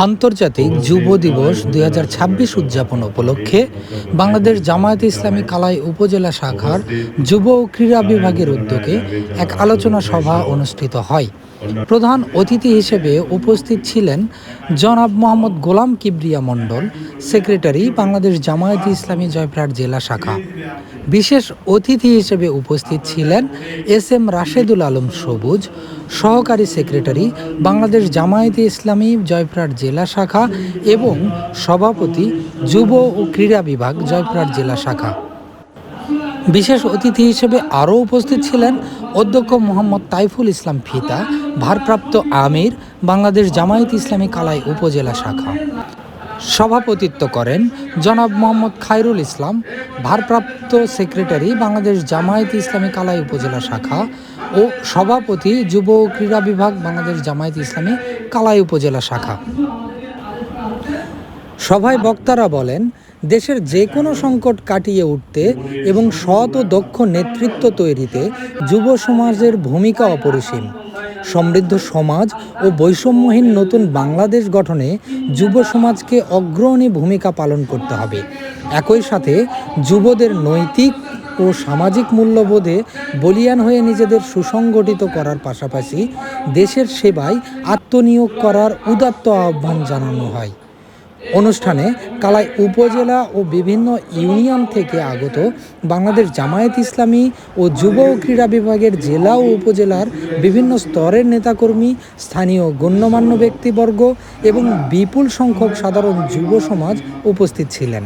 আন্তর্জাতিক যুব দিবস ২০২৬ উদযাপন উপলক্ষে বাংলাদেশ জামায়াতে ইসলামী কালাই উপজেলা শাখার যুব ও ক্রীড়া বিভাগের উদ্যোগে এক আলোচনা সভা অনুষ্ঠিত হয়। প্রধান অতিথি হিসেবে উপস্থিত ছিলেন জনাব মোহাম্মদ গোলাম কিবরিয়া মণ্ডল, সেক্রেটারি, বাংলাদেশ জামায়াতে ইসলামী জয়পুরহাট জেলা শাখা। বিশেষ অতিথি হিসেবে উপস্থিত ছিলেন এস.এম. রাশেদুল আলম সবুজ, সহকারী সেক্রেটারি, বাংলাদেশ জামায়াতে ইসলামী জয়পুরহাট জেলা শাখা এবং সভাপতি, যুব ও ক্রীড়া বিভাগ, জয়পুরহাট জেলা শাখা। বিশেষ অতিথি হিসেবে আরও উপস্থিত ছিলেন অধ্যক্ষ মোহাম্মদ তাইফুল ইসলাম ফিতা, ভারপ্রাপ্ত আমির, বাংলাদেশ জামায়াতে ইসলামী কালাই উপজেলা শাখা। সভাপতিত্ব করেন জনাব মোহাম্মদ খায়রুল ইসলাম, ভারপ্রাপ্ত সেক্রেটারি, বাংলাদেশ জামায়াতে ইসলামী কালাই উপজেলা শাখা ও সভাপতি, যুব ও ক্রীড়া বিভাগ, বাংলাদেশ জামায়াতে ইসলামী কালাই উপজেলা শাখা। সভায় বক্তারা বলেন, দেশের যে কোনো সংকট কাটিয়ে উঠতে এবং সৎ ও দক্ষ নেতৃত্ব তৈরিতে যুব সমাজের ভূমিকা অপরিসীম। সমৃদ্ধ সমাজ ও বৈষম্যহীন নতুন বাংলাদেশ গঠনে যুব সমাজকে অগ্রণী ভূমিকা পালন করতে হবে। একই সাথে যুবদের নৈতিক ও সামাজিক মূল্যবোধে বলীয়ান হয়ে নিজেদের সুসংগঠিত করার পাশাপাশি দেশের সেবায় আত্মনিয়োগ করার উদাত্ত আহ্বান জানানো হয়। অনুষ্ঠানে কালাই উপজেলা ও বিভিন্ন ইউনিয়ন থেকে আগত বাংলাদেশ জামায়াত ইসলামী ও যুব ও ক্রীড়া বিভাগের জেলা ও উপজেলার বিভিন্ন স্তরের নেতাকর্মী, স্থানীয় গণ্যমান্য ব্যক্তিবর্গ এবং বিপুল সংখ্যক সাধারণ যুব সমাজ উপস্থিত ছিলেন।